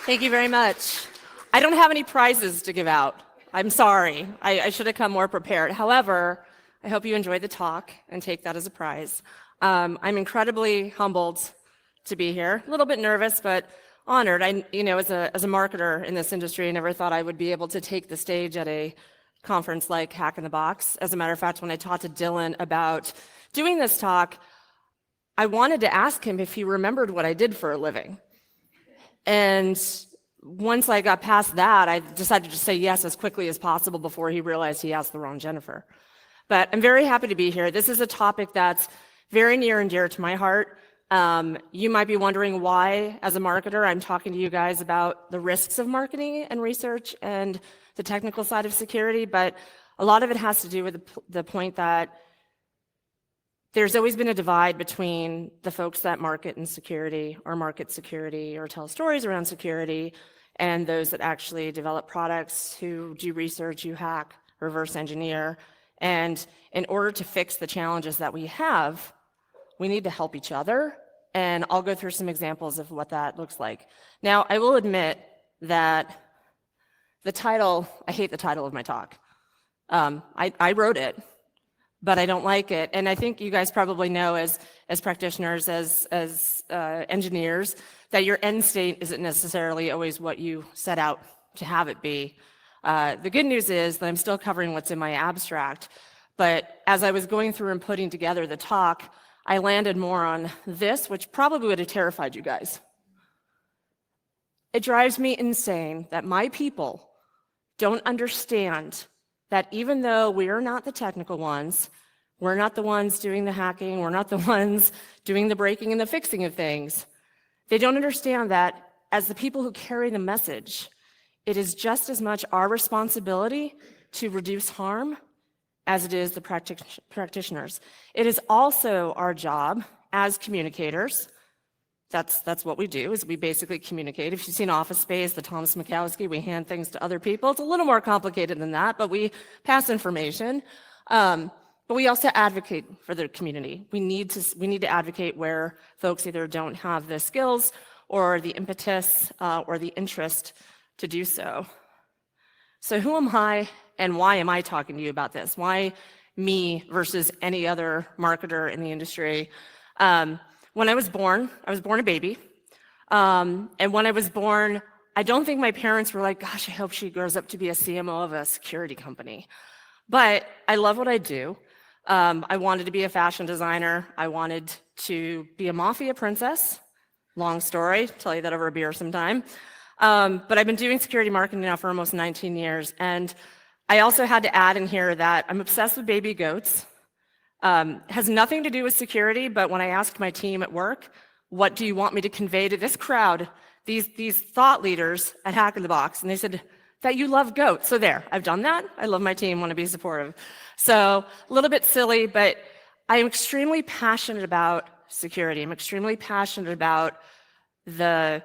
Thank you very much. I don't have any prizes to give out. I'm sorry. I should have come more prepared. However, I hope you enjoyed the talk and take that as a prize. I'm incredibly humbled to be here. A little bit nervous, but honored. As a marketer in this industry, I never thought I would be able to take the stage at a conference like Hack in the Box. As a matter of fact, when I talked to Dylan about doing this talk, I wanted to ask him if he remembered what I did for a living. And once I got past that, I decided to say yes as quickly as possible before he realized he asked the wrong Jennifer. But I'm very happy to be here. This is a topic that's very near and dear to my heart. You might be wondering why, as a marketer, I'm talking to you guys about the risks of marketing and research and the technical side of security, but a lot of it has to do with the point that there's always been a divide between the folks that market in security or tell stories around security and those that actually develop products, who do research, who hack, reverse engineer. And in order to fix the challenges that we have, we need to help each other. And I'll go through some examples of what that looks like. Now, I will admit that I hate the title of my talk. I wrote it, but I don't like it. And I think you guys probably know as practitioners, as engineers, that your end state isn't necessarily always what you set out to have it be. The good news is that I'm still covering what's in my abstract, but as I was going through and putting together the talk, I landed more on this, which probably would have terrified you guys. It drives me insane that my people don't understand that even though we are not the technical ones, we're not the ones doing the hacking, we're not the ones doing the breaking and the fixing of things, they don't understand that as the people who carry the message, it is just as much our responsibility to reduce harm as it is the practitioners. It is also our job as communicators. That's what we do, is we basically communicate. If you've seen Office Space, the Thomas Mikowski, we hand things to other people. It's a little more complicated than that, but we pass information. But we also advocate for the community. We need to advocate where folks either don't have the skills or the impetus or the interest to do so. So who am I and why am I talking to you about this? Why me versus any other marketer in the industry? When I was born a baby. And when I was born, I don't think my parents were like, gosh, I hope she grows up to be a CMO of a security company. But I love what I do. I wanted to be a fashion designer. I wanted to be a mafia princess. Long story, tell you that over a beer sometime. But I've been doing security marketing now for almost 19 years. And I also had to add in here that I'm obsessed with baby goats. Has nothing to do with security, but when I asked my team at work, what do you want me to convey to this crowd, these thought leaders at Hack in the Box? And they said, that you love goats. So there, I've done that. I love my team, want to be supportive. So a little bit silly, but I am extremely passionate about security. I'm extremely passionate about the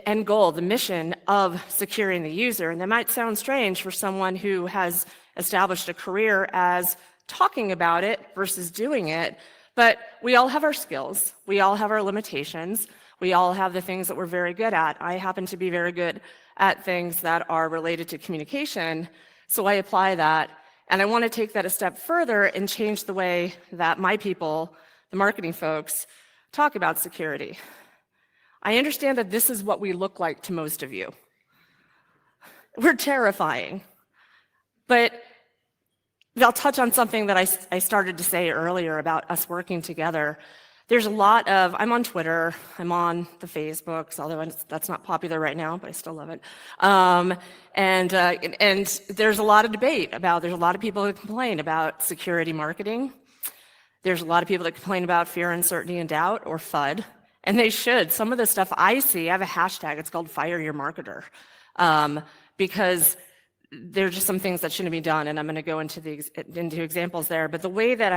end goal, the mission of securing the user. And that might sound strange for someone who has established a career as talking about it versus doing it, but we all have our skills. We all have our limitations. We all have the things that we're very good at. I happen to be very good at things that are related to communication, so I apply that. And I want to take that a step further and change the way that my people, the marketing folks, talk about security. I understand that this is what we look like to most of you. We're terrifying. But I'll touch on something that I started to say earlier about us working together. There's a lot of, I'm on Twitter, I'm on the Facebooks, although that's not popular right now, but I still love it. And there's a lot of debate there's a lot of people who complain about security marketing. There's a lot of people that complain about fear, uncertainty, and doubt, or FUD. And they should. Some of the stuff I see, I have a hashtag, it's called Fire Your Marketer, because there are just some things that shouldn't be done, and I'm going to go into examples there. But the way that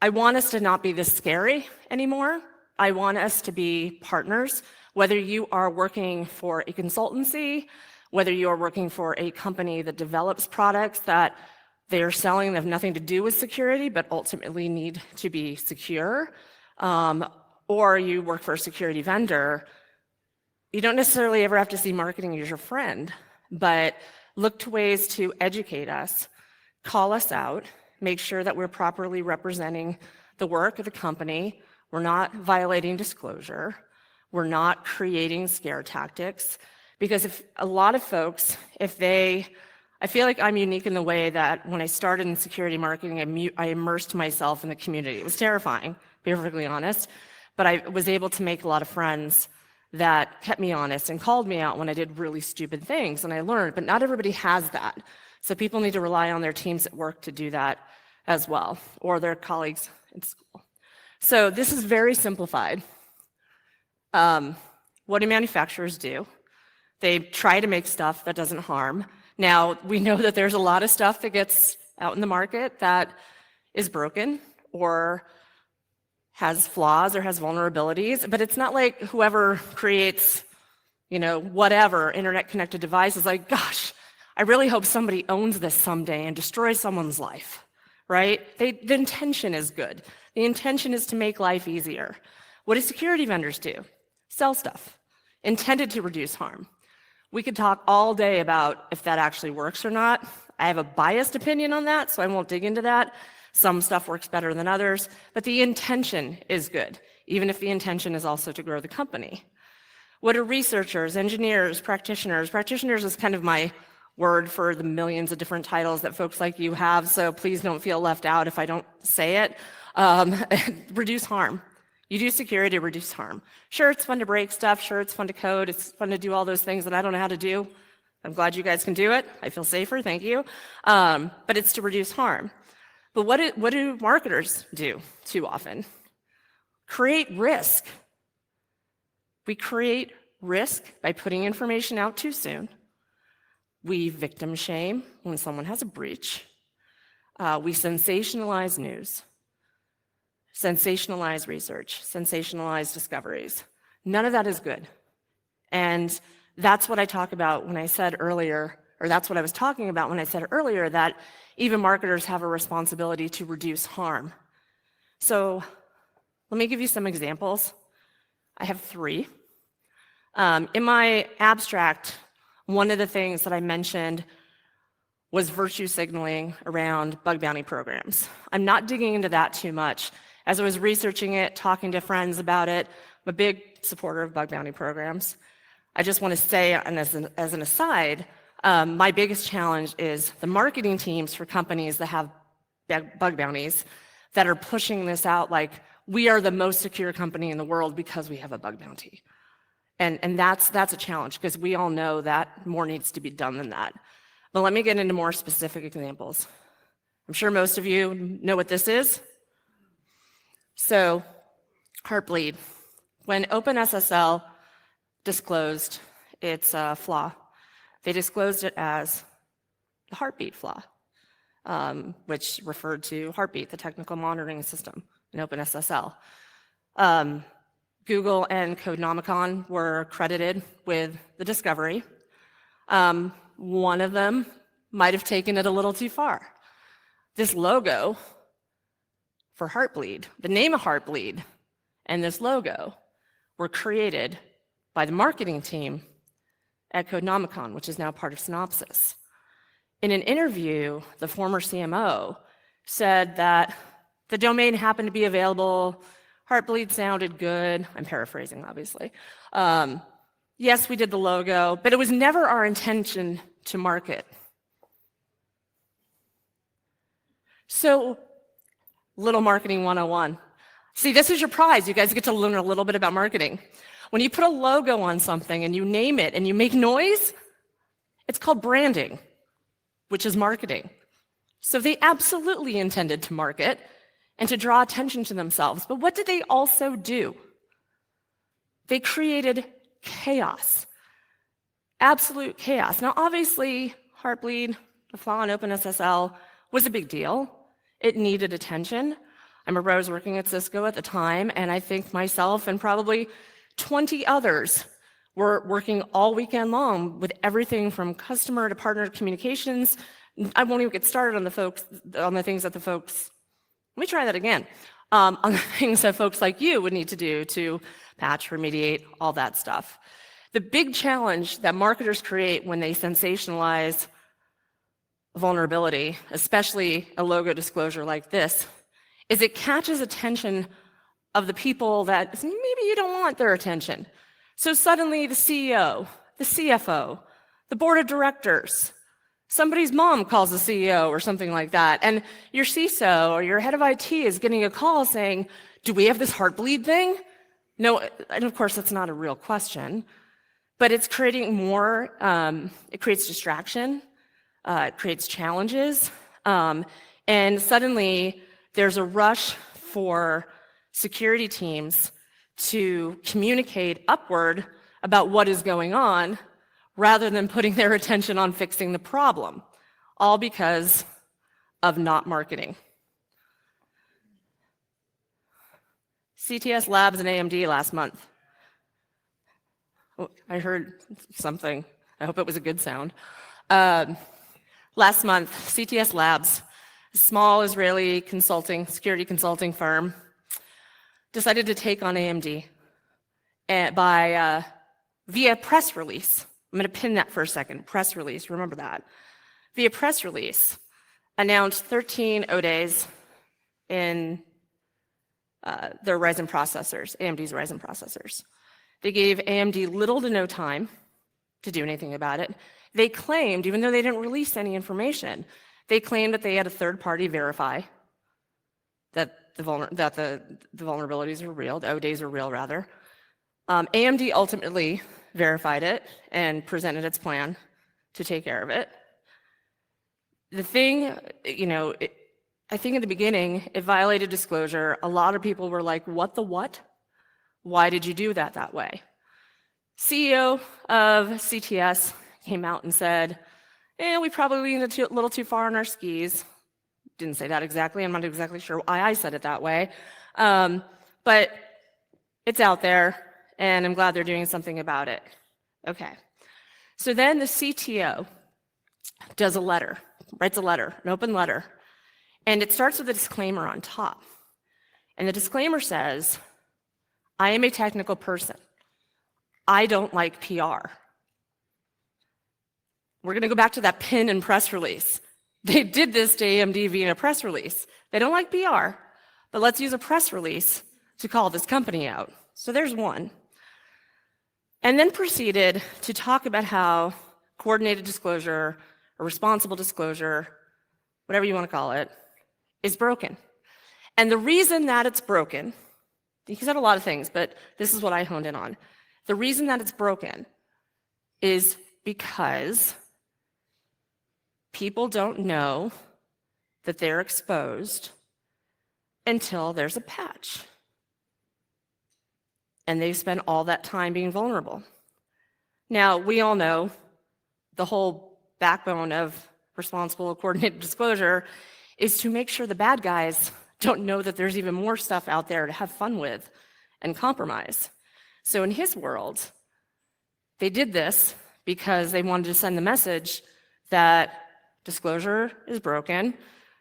I want us to not be this scary anymore. I want us to be partners, whether you are working for a consultancy, whether you are working for a company that develops products that they are selling that have nothing to do with security, but ultimately need to be secure, or you work for a security vendor. You don't necessarily ever have to see marketing as your friend, but look to ways to educate us, call us out, make sure that we're properly representing the work of the company, we're not violating disclosure, we're not creating scare tactics, because if a lot of folks, I feel like I'm unique in the way that when I started in security marketing, I immersed myself in the community. It was terrifying, to be perfectly honest, but I was able to make a lot of friends that kept me honest and called me out when I did really stupid things, and I learned, but not everybody has that. So people need to rely on their teams at work to do that as well, or their colleagues in school. So this is very simplified. What do manufacturers do? They try to make stuff that doesn't harm. Now, we know that there's a lot of stuff that gets out in the market that is broken or has flaws or has vulnerabilities, but it's not like whoever creates, whatever internet-connected device is like, gosh, I really hope somebody owns this someday and destroys someone's life, right? The intention is good. The intention is to make life easier. What do security vendors do? Sell stuff intended to reduce harm. We could talk all day about if that actually works or not. I have a biased opinion on that, so I won't dig into that. Some stuff works better than others, but the intention is good, even if the intention is also to grow the company. What are researchers, engineers, practitioners? Practitioners is kind of my word for the millions of different titles that folks like you have, so please don't feel left out if I don't say it. Reduce harm. You do security to reduce harm. Sure, it's fun to break stuff. Sure, it's fun to code. It's fun to do all those things that I don't know how to do. I'm glad you guys can do it. I feel safer, thank you. But it's to reduce harm. But what do marketers do too often? Create risk. We create risk by putting information out too soon. We victim shame when someone has a breach. We sensationalize news, sensationalize research, sensationalize discoveries. None of that is good. And that's what I talk about when I said earlier, or that's what I was talking about when I said earlier that even marketers have a responsibility to reduce harm. So let me give you some examples. I have 3. In my abstract, one of the things that I mentioned was virtue signaling around bug bounty programs. I'm not digging into that too much. As I was researching it, talking to friends about it, I'm a big supporter of bug bounty programs. I just want to say, and as an aside, my biggest challenge is the marketing teams for companies that have bug bounties that are pushing this out like, we are the most secure company in the world because we have a bug bounty. And that's a challenge because we all know that more needs to be done than that. But let me get into more specific examples. I'm sure most of you know what this is. So, Heartbleed. When OpenSSL disclosed its flaw, they disclosed it as the heartbeat flaw, which referred to Heartbeat, the technical monitoring system in OpenSSL. Google and Codenomicon were credited with the discovery. One of them might have taken it a little too far. This logo for Heartbleed, the name of Heartbleed, and this logo were created by the marketing team at Codenomicon, which is now part of Synopsys. In an interview, the former CMO said that the domain happened to be available, Heartbleed sounded good, I'm paraphrasing, obviously. Yes, we did the logo, but it was never our intention to market. So, little marketing 101. See, this is your prize. You guys get to learn a little bit about marketing. When you put a logo on something and you name it and you make noise, it's called branding, which is marketing. So they absolutely intended to market and to draw attention to themselves. But what did they also do? They created chaos, absolute chaos. Now, obviously, Heartbleed, the flaw in OpenSSL, was a big deal. It needed attention. I remember I was working at Cisco at the time, and I think myself and probably 20 others were working all weekend long with everything from customer to partner communications. I won't even get started on the things that the folks, let me try that again, on the things that folks like you would need to do to patch, remediate, all that stuff. The big challenge that marketers create when they sensationalize vulnerability, especially a logo disclosure like this, is it catches attention of the people that maybe you don't want their attention. So suddenly the CEO, the CFO, the board of directors, somebody's mom calls the CEO or something like that, and your CISO or your head of IT is getting a call saying, do we have this heartbleed thing? No, and of course that's not a real question, but it's creating more, it creates distraction, it creates challenges, and suddenly there's a rush for security teams to communicate upward about what is going on rather than putting their attention on fixing the problem, all because of not marketing. CTS Labs and AMD last month. Oh, I heard something. I hope it was a good sound. Last month, CTS Labs, a small Israeli security consulting firm, decided to take on AMD via press release. I'm going to pin that for a second. Press release, remember that. Via press release, announced 13 ODAs in their Ryzen processors, AMD's Ryzen processors. They gave AMD little to no time to do anything about it. They claimed, even though they didn't release any information, they claimed that they had a third party verify that the vulnerabilities are real, the ODAs are real, rather. AMD ultimately verified it and presented its plan to take care of it. The thing, I think in the beginning, it violated disclosure. A lot of people were like, what the what? Why did you do that way? CEO of CTS came out and said, we probably leaned a little too far on our skis. Didn't say that exactly. I'm not exactly sure why I said it that way. But it's out there, and I'm glad they're doing something about it. Okay. So then the CTO does a letter, writes a letter, an open letter, and it starts with a disclaimer on top. And the disclaimer says, I am a technical person. I don't like PR. We're going to go back to that pin and press release. They did this to AMD via a press release. They don't like PR, but let's use a press release to call this company out. So there's one. And then proceeded to talk about how coordinated disclosure or responsible disclosure, whatever you want to call it, is broken. And the reason that it's broken, he said a lot of things, but this is what I honed in on. The reason that it's broken is because people don't know that they're exposed until there's a patch. And they spend all that time being vulnerable. Now, we all know the whole backbone of responsible coordinated disclosure is to make sure the bad guys don't know that there's even more stuff out there to have fun with and compromise. So in his world, they did this because they wanted to send the message that disclosure is broken,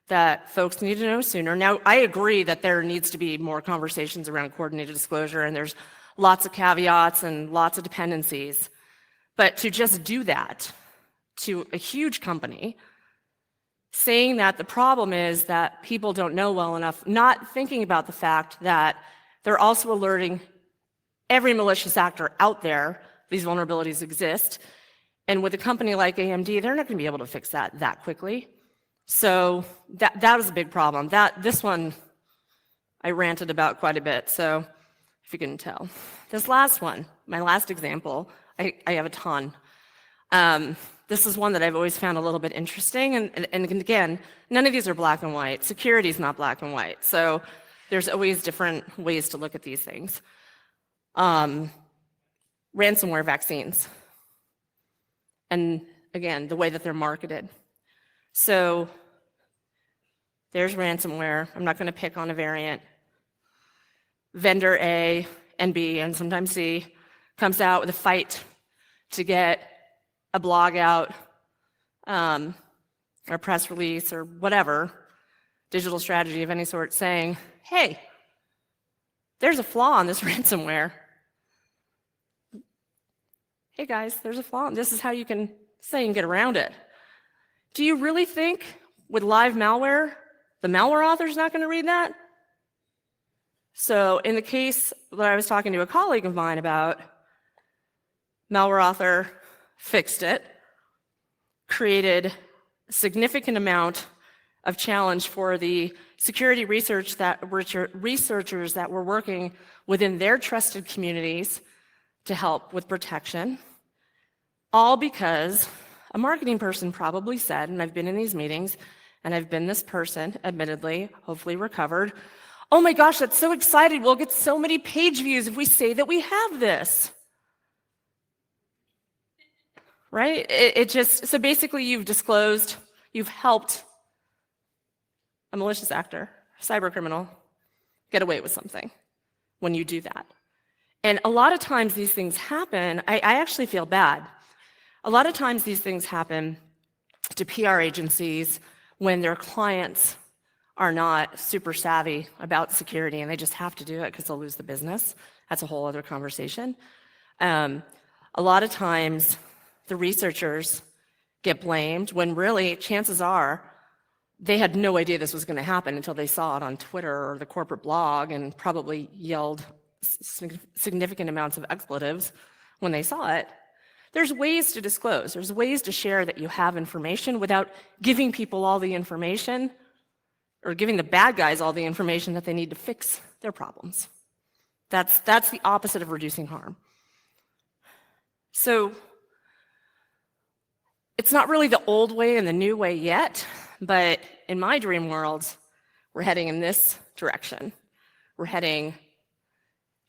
that folks need to know sooner. Now, I agree that there needs to be more conversations around coordinated disclosure, and there's lots of caveats and lots of dependencies. But to just do that to a huge company, saying that the problem is that people don't know well enough, not thinking about the fact that they're also alerting every malicious actor out there these vulnerabilities exist. And with a company like AMD, they're not going to be able to fix that quickly. So that was a big problem. This one I ranted about quite a bit, so if you couldn't tell. This last one, my last example, I have a ton. This is one that I've always found a little bit interesting, and again, none of these are black and white. Security is not black and white, so there's always different ways to look at these things. Ransomware vaccines. And again, the way that they're marketed. So there's ransomware. I'm not going to pick on a variant. Vendor A and B, and sometimes C, comes out with a fight to get a blog out, or a press release, or whatever, digital strategy of any sort, saying, hey, there's a flaw in this ransomware. hey guys, there's a flaw. This is how you can get around it. Do you really think with live malware, the malware author's not going to read that? So in the case that I was talking to a colleague of mine about, malware author fixed it, created a significant amount of challenge for the security researchers that were working within their trusted communities to help with protection, all because a marketing person probably said, and I've been in these meetings, and I've been this person, admittedly, hopefully recovered, oh my gosh, that's so exciting, we'll get so many page views if we say that we have this. Right? So basically you've disclosed, you've helped a malicious actor, cyber criminal, get away with something when you do that. And a lot of times these things happen, I actually feel bad. A lot of times these things happen to PR agencies when their clients are not super savvy about security and they just have to do it because they'll lose the business. That's a whole other conversation. A lot of times the researchers get blamed when really, chances are, they had no idea this was going to happen until they saw it on Twitter or the corporate blog and probably yelled significant amounts of expletives when they saw it. There's ways to disclose. There's ways to share that you have information without giving people all the information or giving the bad guys all the information that they need to fix their problems. That's the opposite of reducing harm. So it's not really the old way and the new way yet, but in my dream world, we're heading in this direction. We're heading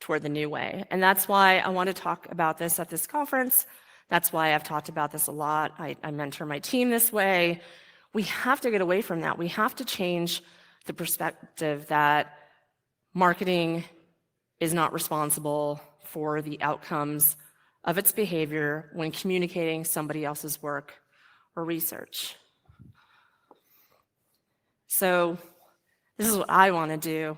toward the new way. And that's why I want to talk about this at this conference. That's why I've talked about this a lot. I mentor my team this way. We have to get away from that. We have to change the perspective that marketing is not responsible for the outcomes of its behavior when communicating somebody else's work or research. So this is what I want to do.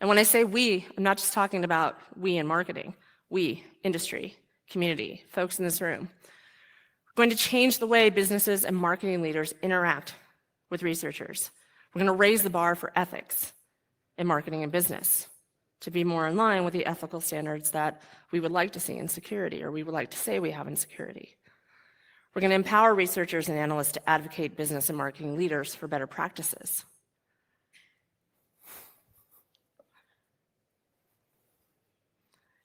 And when I say we, I'm not just talking about we in marketing. We, industry, community, folks in this room. We're going to change the way businesses and marketing leaders interact with researchers. We're going to raise the bar for ethics in marketing and business to be more in line with the ethical standards that we would like to see in security, or we would like to say we have in security. We're going to empower researchers and analysts to advocate business and marketing leaders for better practices.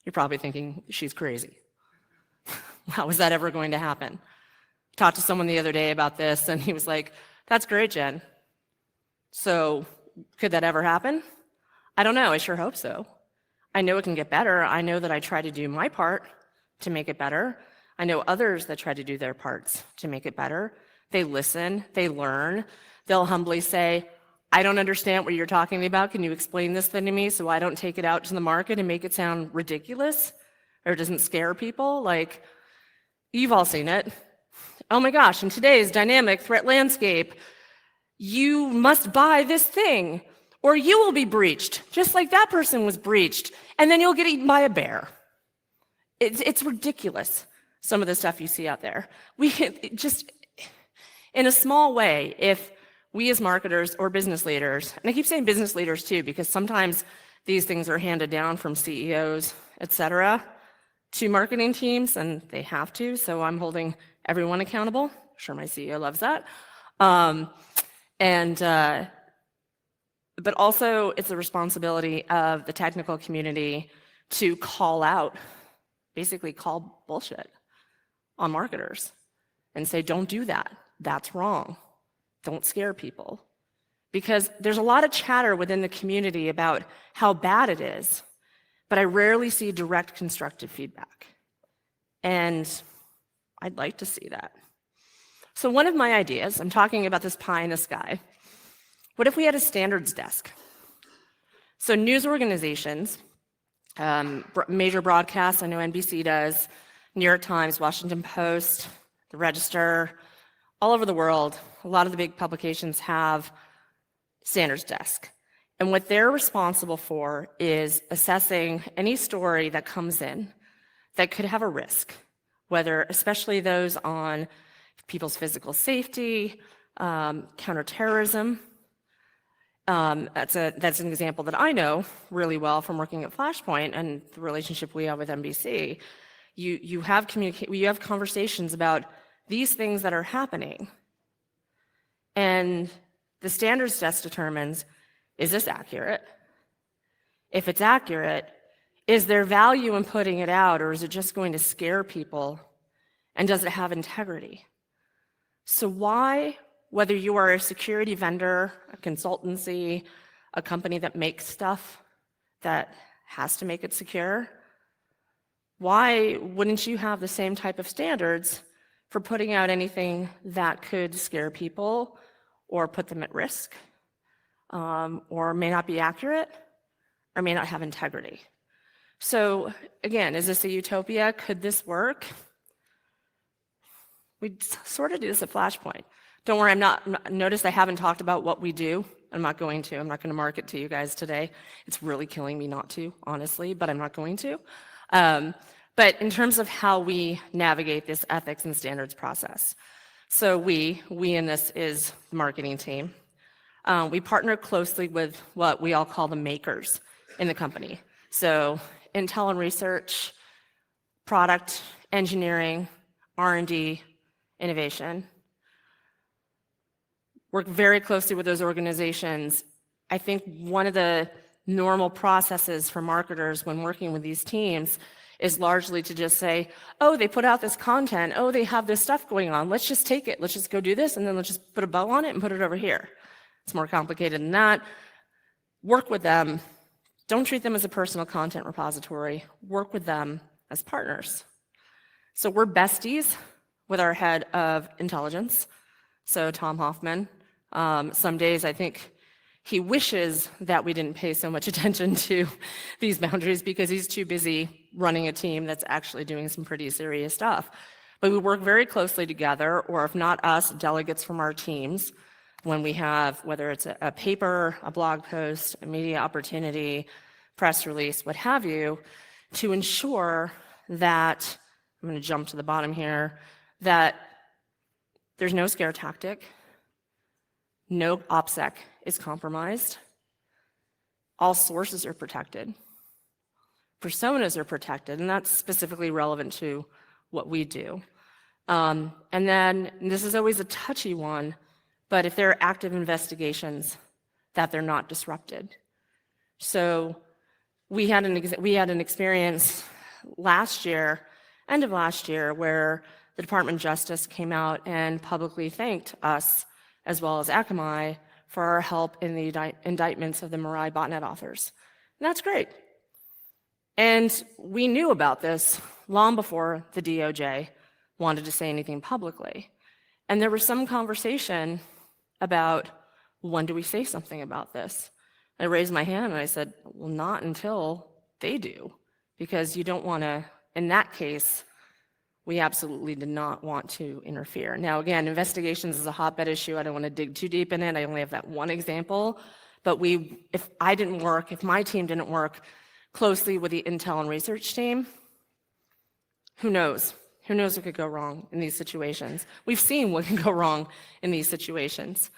You're probably thinking, she's crazy. How is that ever going to happen? Talked to someone the other day about this, and he was like, that's great, Jen. So could that ever happen? I don't know. I sure hope so. I know it can get better. I know that I try to do my part to make it better. I know others that try to do their parts to make it better. They listen. They learn. They'll humbly say, I don't understand what you're talking about. Can you explain this thing to me so I don't take it out to the market and make it sound ridiculous or it doesn't scare people? Like, you've all seen it. Oh my gosh, in today's dynamic threat landscape, you must buy this thing or you will be breached, just like that person was breached, and then you'll get eaten by a bear. It's ridiculous, some of the stuff you see out there. We just, in a small way, if we as marketers or business leaders, and I keep saying business leaders too, because sometimes these things are handed down from CEOs, et cetera, to marketing teams, and they have to, so I'm holding everyone accountable. I'm sure my CEO loves that. But also it's the responsibility of the technical community to call out, basically call bullshit on marketers and say, don't do that. That's wrong. Don't scare people. Because there's a lot of chatter within the community about how bad it is, but I rarely see direct constructive feedback. And I'd like to see that. So one of my ideas, I'm talking about this pie in the sky. What if we had a standards desk? So news organizations, major broadcasts, I know NBC does, New York Times, Washington Post, the Register, all over the world, a lot of the big publications have standards desk. And what they're responsible for is assessing any story that comes in that could have a risk especially those on people's physical safety, counterterrorism. That's an example that I know really well from working at Flashpoint and the relationship we have with NBC. You have conversations about these things that are happening, and the standards desk determines, is this accurate? If it's accurate, is there value in putting it out, or is it just going to scare people? And does it have integrity? So why, whether you are a security vendor, a consultancy, a company that makes stuff that has to make it secure, why wouldn't you have the same type of standards for putting out anything that could scare people or put them at risk, or may not be accurate, or may not have integrity? So again, is this a utopia? Could this work? We sort of do this at Flashpoint. Don't worry, notice I haven't talked about what we do. I'm not going to market to you guys today. It's really killing me not to, honestly, but I'm not going to. But in terms of how we navigate this ethics and standards process. So we in this is the marketing team. We partner closely with what we all call the makers in the company. So intel and research, product engineering, R&D, innovation. Work very closely with those organizations. I think one of the normal processes for marketers when working with these teams is largely to just say, oh, they put out this content, oh, they have this stuff going on, let's just take it, let's just go do this, and then let's just put a bow on it and put it over here. It's more complicated than that. Work with them. Don't treat them as a personal content repository. Work with them as partners. So we're besties with our head of intelligence, so Tom Hoffman. Some days I think he wishes that we didn't pay so much attention to these boundaries because he's too busy running a team that's actually doing some pretty serious stuff. But we work very closely together, or if not us, delegates from our teams, when we have, whether it's a paper, a blog post, a media opportunity, press release, what have you, to ensure that, I'm going to jump to the bottom here, that there's no scare tactic, no OPSEC is compromised, all sources are protected, personas are protected, and that's specifically relevant to what we do. And then, and this is always a touchy one, but if there are active investigations, that they're not disrupted. So we had an experience last year, end of last year, where the Department of Justice came out and publicly thanked us, as well as Akamai, for our help in the indictments of the Mirai botnet authors. And that's great. And we knew about this long before the DOJ wanted to say anything publicly. And there was some conversation about, when do we say something about this? I raised my hand and I said, well, not until they do, because you don't want to, in that case, we absolutely did not want to interfere. Now, again, investigations is a hotbed issue. I don't want to dig too deep in it. I only have that one example. But if my team didn't work closely with the intel and research team, who knows? Who knows what could go wrong in these situations? We've seen what can go wrong in these situations.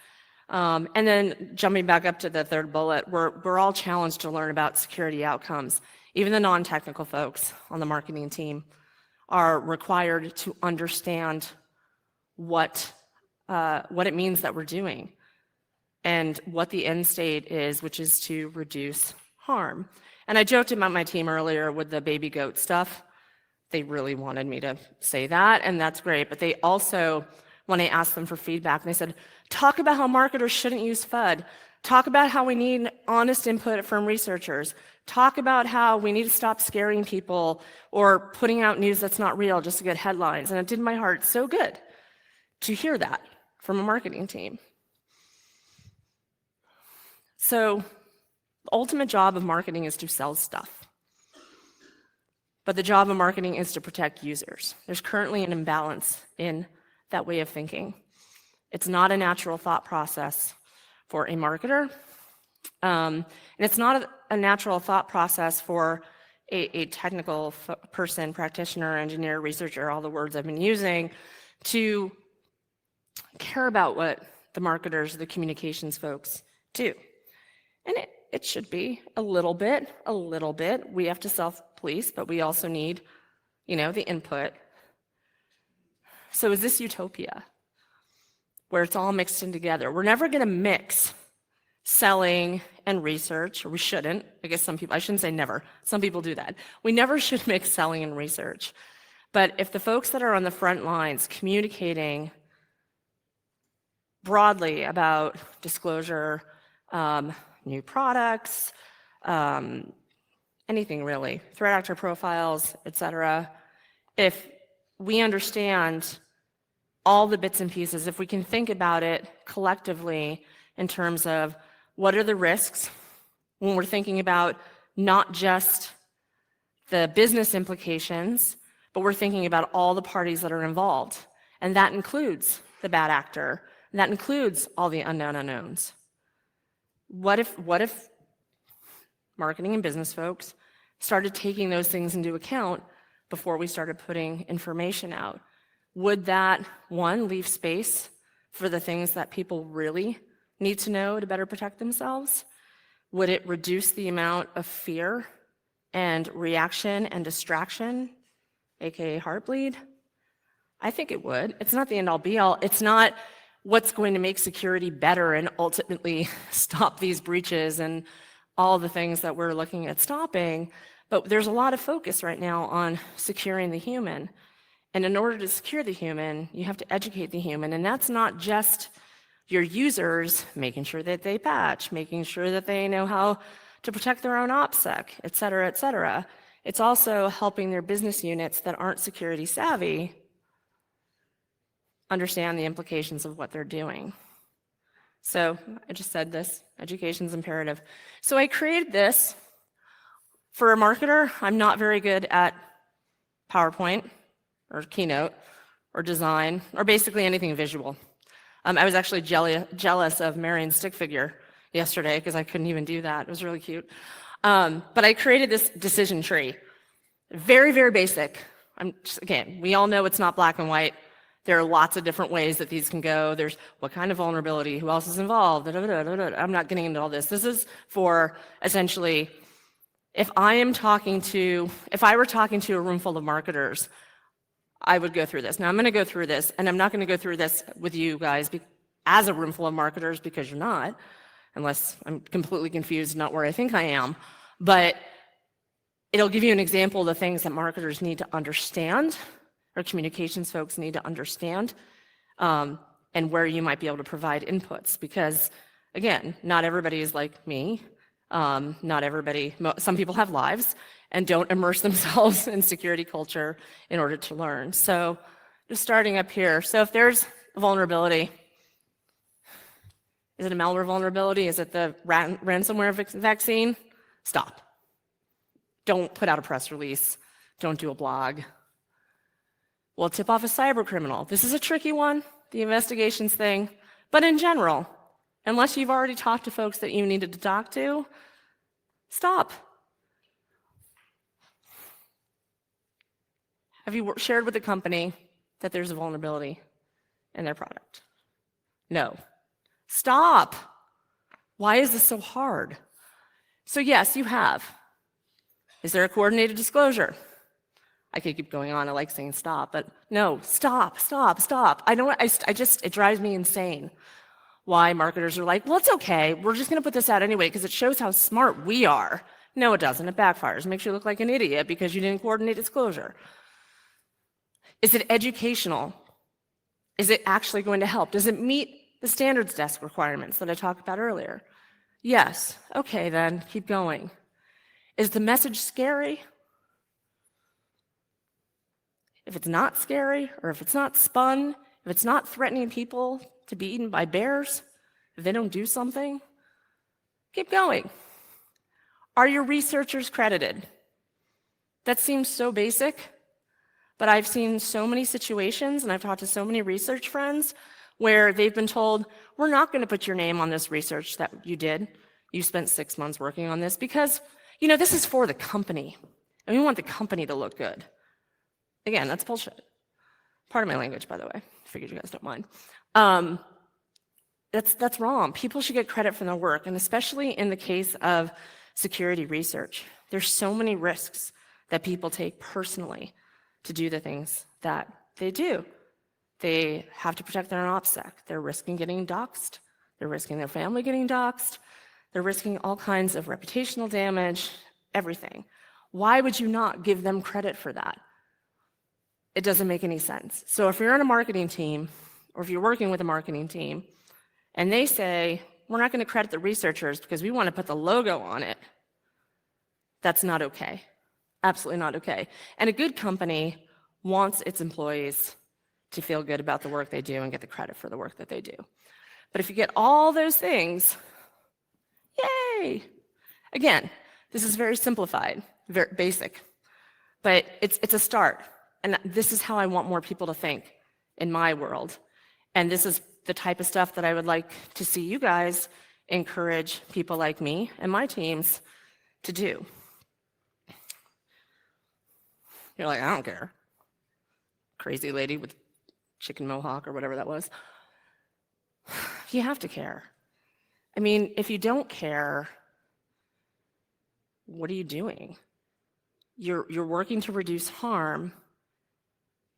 And then jumping back up to the third bullet, we're all challenged to learn about security outcomes. Even the non-technical folks on the marketing team are required to understand what it means that we're doing and what the end state is, which is to reduce harm. And I joked about my team earlier with the baby goat stuff. They really wanted me to say that, and that's great. But they also, when I asked them for feedback, they said, talk about how marketers shouldn't use FUD. Talk about how we need honest input from researchers. Talk about how we need to stop scaring people or putting out news that's not real just to get headlines. And it did my heart so good to hear that from a marketing team. So the ultimate job of marketing is to sell stuff. But the job of marketing is to protect users. There's currently an imbalance in that way of thinking. It's not a natural thought process for a marketer. And it's not a natural thought process for a technical person, practitioner, engineer, researcher, all the words I've been using, to care about what the marketers, the communications folks do. And it should be a little bit. We have to self-police, but we also need, the input. So is this utopia, where it's all mixed in together? We're never going to mix selling and research, or we shouldn't. I guess I shouldn't say never. Some people do that. We never should mix selling and research. But if the folks that are on the front lines communicating broadly about disclosure, new products, anything really, threat actor profiles, etc., if we understand all the bits and pieces, if we can think about it collectively in terms of what are the risks when we're thinking about not just the business implications, but we're thinking about all the parties that are involved. And that includes the bad actor, and that includes all the unknown unknowns. What if marketing and business folks started taking those things into account before we started putting information out? Would that, one, leave space for the things that people really need to know to better protect themselves? Would it reduce the amount of fear and reaction and distraction, aka heartbleed? I think it would. It's not the end-all be-all. It's not what's going to make security better and ultimately stop these breaches and all the things that we're looking at stopping. But there's a lot of focus right now on securing the human. And in order to secure the human, you have to educate the human. And that's not just your users making sure that they patch, making sure that they know how to protect their own OPSEC, et cetera, et cetera. It's also helping their business units that aren't security savvy understand the implications of what they're doing. So I just said this, education's imperative. So I created this. For a marketer, I'm not very good at PowerPoint or Keynote or design or basically anything visual. I was actually jealous of Marion's stick figure yesterday because I couldn't even do that. It was really cute. But I created this decision tree. Very, very basic. Again, we all know it's not black and white. There are lots of different ways that these can go. There's what kind of vulnerability, who else is involved, I'm not getting into all this. This is for essentially, if I were talking to a room full of marketers, I would go through this. Now I'm going to go through this, and I'm not going to go through this with you guys as a room full of marketers, because you're not, unless I'm completely confused, not where I think I am. But it'll give you an example of the things that marketers need to understand, or communications folks need to understand, and where you might be able to provide inputs. Because, again, not everybody is like me. Some people have lives and don't immerse themselves in security culture in order to learn. So just starting up here. So if there's a vulnerability, is it a malware vulnerability? Is it the ransomware vaccine? Stop. Don't put out a press release. Don't do a blog. We'll tip off a cyber criminal. This is a tricky one, the investigations thing. But in general, unless you've already talked to folks that you needed to talk to, stop. Have you shared with the company that there's a vulnerability in their product? No. Stop. Why is this so hard? So yes, you have. Is there a coordinated disclosure? I could keep going on. I like saying stop, but no, stop. It drives me insane why marketers are like, well, it's okay. We're just going to put this out anyway because it shows how smart we are. No, it doesn't. It backfires. It makes you look like an idiot because you didn't coordinate disclosure. Is it educational? Is it actually going to help? Does it meet the standards desk requirements that I talked about earlier? Yes. Okay, then, keep going. Is the message scary? If it's not scary, or if it's not spun, if it's not threatening people to be eaten by bears, if they don't do something, keep going. Are your researchers credited? That seems so basic, but I've seen so many situations, and I've talked to so many research friends, where they've been told, we're not going to put your name on this research that you did. You spent 6 months working on this because, this is for the company. And we want the company to look good. Again, that's bullshit. Pardon my language, by the way. Figured you guys don't mind. That's wrong. People should get credit for their work, and especially in the case of security research. There's so many risks that people take personally to do the things that they do. They have to protect their own OPSEC. They're risking getting doxxed. They're risking their family getting doxxed. They're risking all kinds of reputational damage, everything. Why would you not give them credit for that? It doesn't make any sense. So if you're on a marketing team, or if you're working with a marketing team, and they say, we're not going to credit the researchers because we want to put the logo on it, that's not okay. Absolutely not okay. And a good company wants its employees to feel good about the work they do and get the credit for the work that they do. But if you get all those things, yay! Again, this is very simplified, very basic, but it's a start. And this is how I want more people to think in my world. And this is the type of stuff that I would like to see you guys encourage people like me and my teams to do. You're like, I don't care. Crazy lady with chicken mohawk or whatever that was. You have to care. I mean, if you don't care, what are you doing? You're working to reduce harm,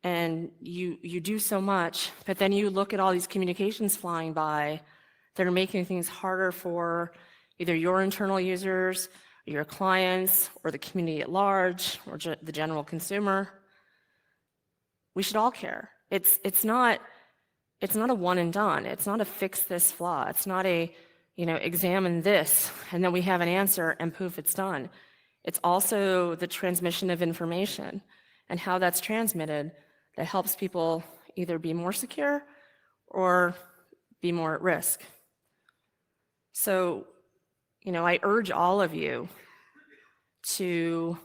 and you do so much, but then you look at all these communications flying by that are making things harder for either your internal users, or your clients, or the community at large, or the general consumer. We should all care. It's not a one and done. It's not a fix this flaw. It's not a, examine this, and then we have an answer, and poof, it's done. It's also the transmission of information and how that's transmitted that helps people either be more secure or be more at risk. So, I urge all of you to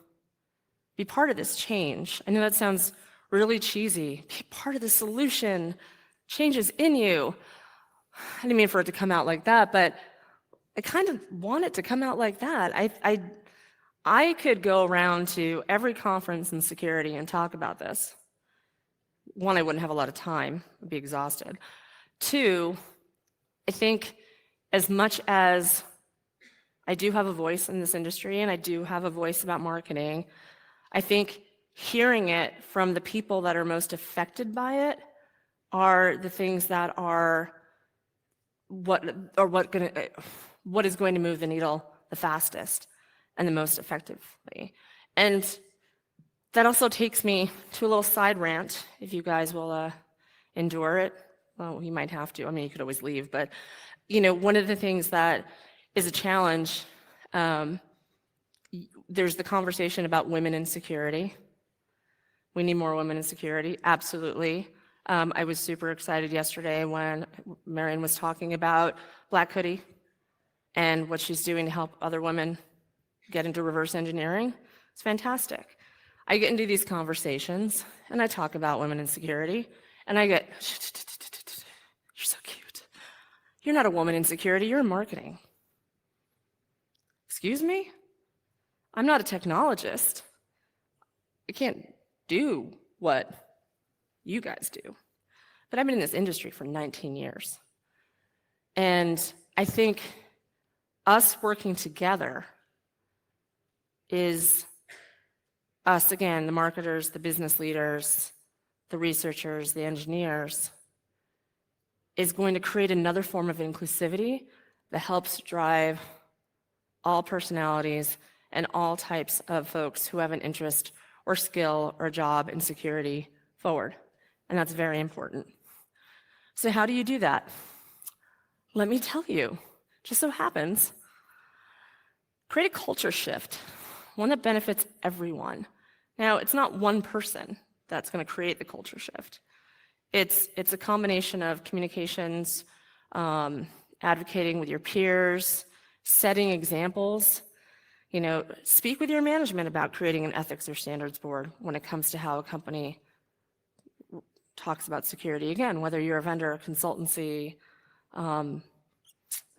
be part of this change. I know that sounds really cheesy. Be part of the solution. Change is in you. I didn't mean for it to come out like that, but I kind of want it to come out like that. I could go around to every conference in security and talk about this. One, I wouldn't have a lot of time. I'd be exhausted. Two, I think as much as I do have a voice in this industry and I do have a voice about marketing, I think hearing it from the people that are most affected by it are the things that are what is going to move the needle the fastest and the most effectively. And that also takes me to a little side rant, if you guys will endure it. Well, you might have to. I mean, you could always leave. But, one of the things that is a challenge, there's the conversation about women in security. We need more women in security, absolutely. I was super excited yesterday when Marion was talking about Black Hoodie and what she's doing to help other women get into reverse engineering. It's fantastic. I get into these conversations and I talk about women in security and I get, you're so cute. You're not a woman in security, you're in marketing. Excuse me? I'm not a technologist. I can't do what you guys do. But I've been in this industry for 19 years. And I think us working together is us, again, the marketers, the business leaders, the researchers, the engineers, is going to create another form of inclusivity that helps drive all personalities and all types of folks who have an interest or skill or job in security forward. And that's very important. So how do you do that? Let me tell you. Just so happens, create a culture shift, one that benefits everyone. Now, it's not one person that's going to create the culture shift. It's a combination of communications, advocating with your peers, setting examples. Speak with your management about creating an ethics or standards board when it comes to how a company talks about security. Again, whether you're a vendor, a consultancy,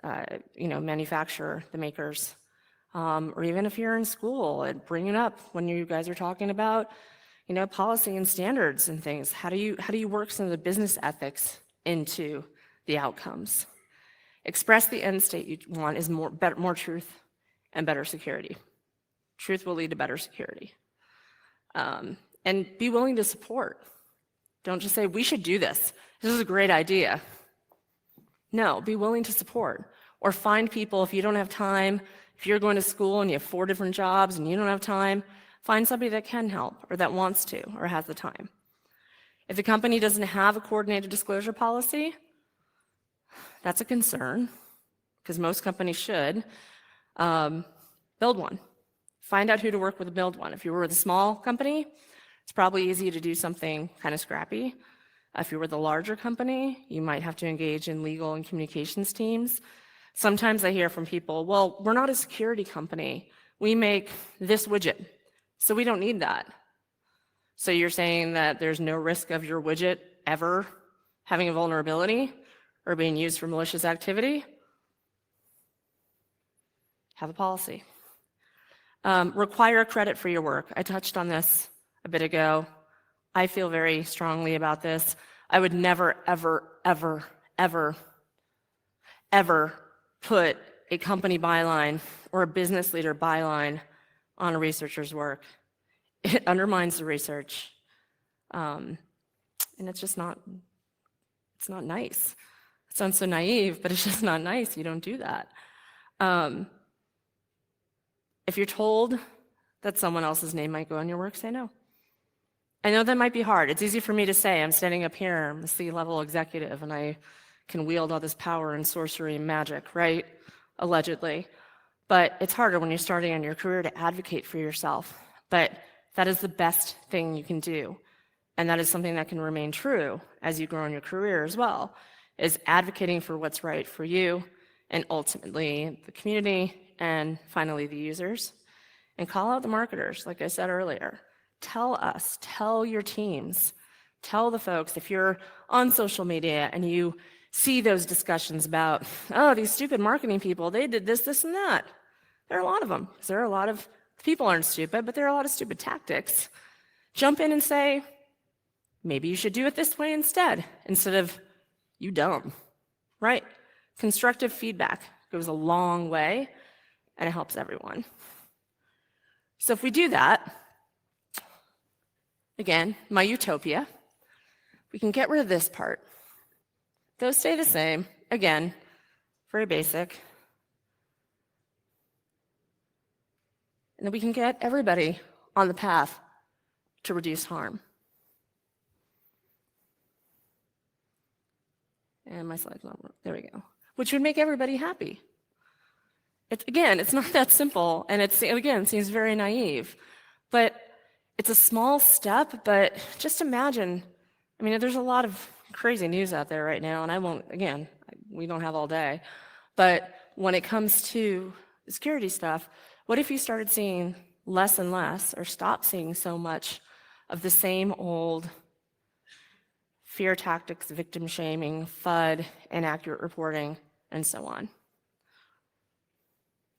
manufacturer, the makers, or even if you're in school, and bring it up when you guys are talking about, policy and standards and things. How do you work some of the business ethics into the outcomes? Express the end state you want is more truth and better security. Truth will lead to better security. And be willing to support. Don't just say, we should do this. This is a great idea. No, be willing to support. Or find people, if you don't have time, if you're going to school and you have 4 different jobs and you don't have time, find somebody that can help or that wants to or has the time. If the company doesn't have a coordinated disclosure policy, that's a concern, because most companies should. Build one. Find out who to work with to build one. If you were with a small company, it's probably easy to do something kind of scrappy. If you were the larger company, you might have to engage in legal and communications teams. Sometimes I hear from people, well, we're not a security company. We make this widget, so we don't need that. So you're saying that there's no risk of your widget ever having a vulnerability or being used for malicious activity? Have a policy. Require credit for your work. I touched on this a bit ago. I feel very strongly about this. I would never, ever, ever, ever, ever put a company byline or a business leader byline on a researcher's work. It undermines the research. And it's just not, it's not nice. It sounds so naive, but it's just not nice. You don't do that. If you're told that someone else's name might go on your work, say no. I know that might be hard. It's easy for me to say. I'm standing up here, I'm a C-level executive, and I can wield all this power and sorcery and magic, right? Allegedly. But it's harder when you're starting on your career to advocate for yourself. But that is the best thing you can do. And that is something that can remain true as you grow in your career as well, is advocating for what's right for you and ultimately the community and finally the users. And call out the marketers, like I said earlier. Tell us, tell your teams, tell the folks, if you're on social media and you see those discussions about, oh, these stupid marketing people, they did this, this, and that. There are a lot of them, because there are a lot of, people aren't stupid, but there are a lot of stupid tactics. Jump in and say, maybe you should do it this way instead of, you dumb, right? Constructive feedback goes a long way, and it helps everyone. So if we do that, again, my utopia, we can get rid of this part. Those stay the same. Again, very basic. And then we can get everybody on the path to reduce harm. And my slide's not, there we go. Which would make everybody happy. It's not that simple, and again, seems very naive. But it's a small step, but just imagine, there's a lot of crazy news out there right now, and we don't have all day. But when it comes to security stuff, what if you started seeing less and less, or stopped seeing so much of the same old fear tactics, victim shaming, FUD, inaccurate reporting, and so on?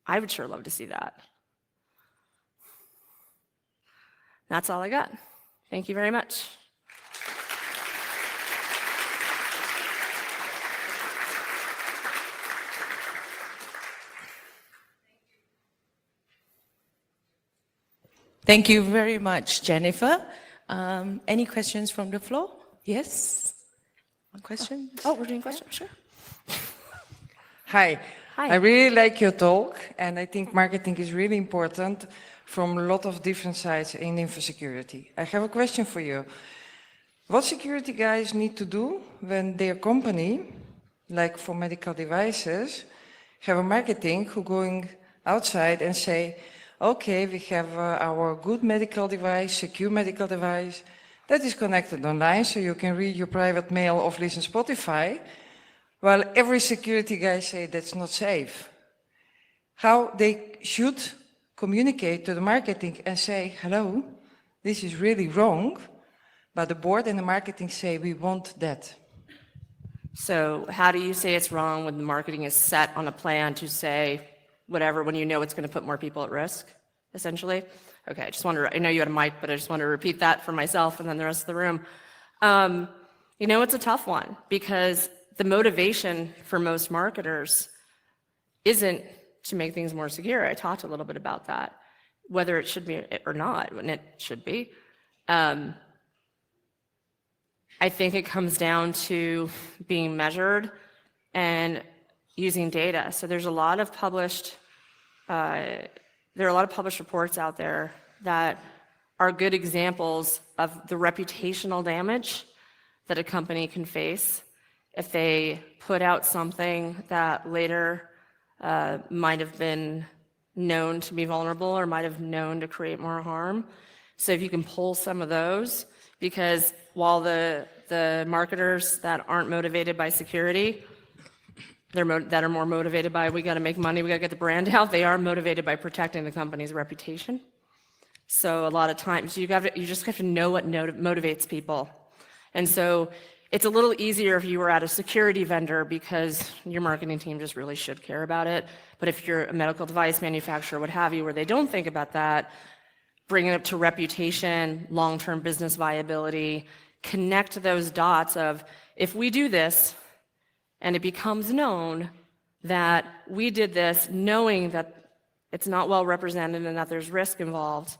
I would sure love to see that. That's all I got. Thank you very much. Thank you very much, Jennifer. Any questions from the floor? Yes? One question? Oh, we're doing questions, sure. Hi. Hi. I really like your talk, and I think marketing is really important from a lot of different sides in infosecurity. I have a question for you. What security guys need to do when their company, like for medical devices, have a marketing who going outside and say, okay, we have our good medical device, secure medical device, that is connected online, so you can read your private mail or listen Spotify, while every security guy say that's not safe. How they should communicate to the marketing and say, hello, this is really wrong, but the board and the marketing say we want that. So how do you say it's wrong when the marketing is set on a plan to say whatever when you know it's going to put more people at risk, essentially? Okay, I just wanted to, I know you had a mic, but I just want to repeat that for myself and then the rest of the room. It's a tough one because the motivation for most marketers isn't to make things more secure. I talked a little bit about that, whether it should be or not, when it should be. I think it comes down to being measured and using data. So there's a lot of published, there are a lot of published reports out there that are good examples of the reputational damage that a company can face if they put out something that later might have been known to be vulnerable or might have known to create more harm. So if you can pull some of those, because while the marketers that aren't motivated by security, that are more motivated by we got to make money, we got to get the brand out, they are motivated by protecting the company's reputation. So a lot of times you just have to know what motivates people. And so it's a little easier if you were at a security vendor because your marketing team just really should care about it. But if you're a medical device manufacturer, what have you, where they don't think about that, bring it up to reputation, long-term business viability, connect those dots of if we do this and it becomes known that we did this knowing that it's not well represented and that there's risk involved,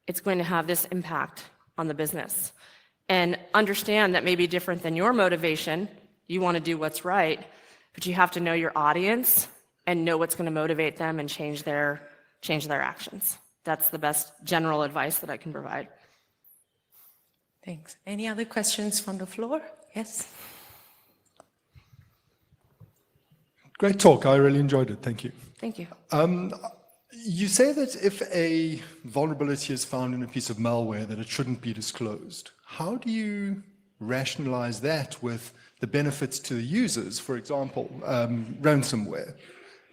it's going to have this impact on the business. And understand that may be different than your motivation. You want to do what's right, but you have to know your audience and know what's going to motivate them and change their actions. That's the best general advice that I can provide. Thanks. Any other questions from the floor? Yes. Great talk. I really enjoyed it. Thank you. Thank you. You say that if a vulnerability is found in a piece of malware, that it shouldn't be disclosed. How do you rationalize that with the benefits to the users? For example, ransomware,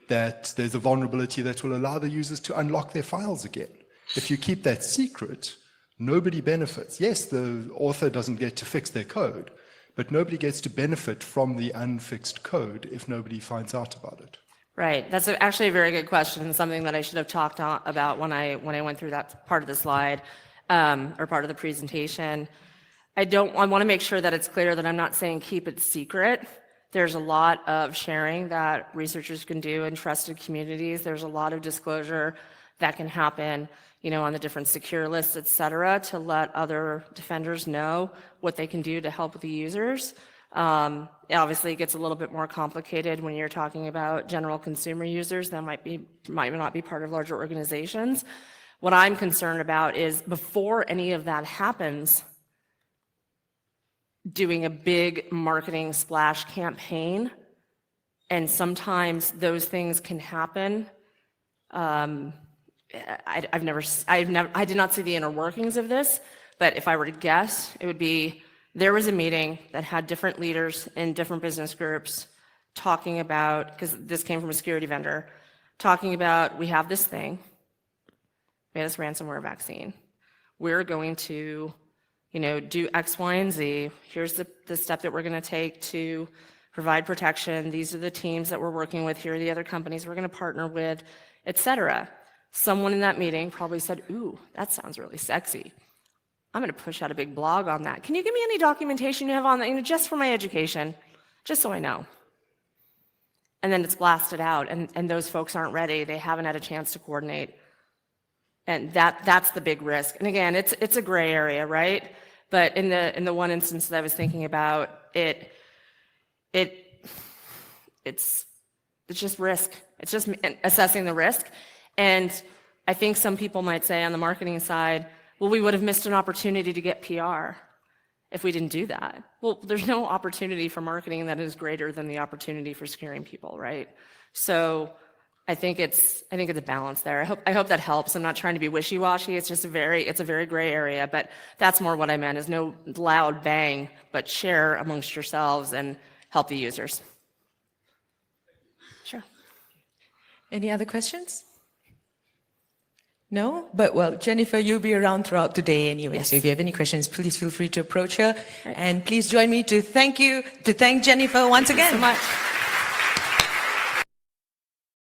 that there's a vulnerability that will allow the users to unlock their files again. If you keep that secret, nobody benefits. Yes, the author doesn't get to fix their code, but nobody gets to benefit from the unfixed code if nobody finds out about it. Right. That's actually a very good question, and something that I should have talked about when I went through that part of the slide or part of the presentation. I want to make sure that it's clear that I'm not saying keep it secret. There's a lot of sharing that researchers can do in trusted communities. There's a lot of disclosure that can happen, on the different secure lists, et cetera, to let other defenders know what they can do to help the users. Obviously, it gets a little bit more complicated when you're talking about general consumer users that might not be part of larger organizations. What I'm concerned about is before any of that happens, doing a big marketing splash campaign, and sometimes those things can happen. I did not see the inner workings of this, but if I were to guess, it would be there was a meeting that had different leaders in different business groups talking about, because this came from a security vendor, talking about we have this thing, we have this ransomware vaccine. We're going to do X, Y, and Z. Here's the step that we're going to take to provide protection. These are the teams that we're working with. Here are the other companies we're going to partner with, et cetera. Someone in that meeting probably said, ooh, that sounds really sexy. I'm going to push out a big blog on that. Can you give me any documentation you have on that, just for my education, just so I know? And then it's blasted out, and those folks aren't ready. They haven't had a chance to coordinate. And that's the big risk. And again, it's a gray area, right? But in the one instance that I was thinking about, it's just risk. It's just assessing the risk. And I think some people might say on the marketing side, well, we would have missed an opportunity to get PR if we didn't do that. Well, there's no opportunity for marketing that is greater than the opportunity for scaring people, right? So I think it's a balance there. I hope that helps. I'm not trying to be wishy-washy. It's just a very gray area, but that's more what I meant, is no loud bang, but share amongst yourselves and help the users. Sure. Any other questions? No? But well, Jennifer, you'll be around throughout the day anyway. Yes. So if you have any questions, please feel free to approach her. Right. And please join me to thank Jennifer once again. Thank you so much.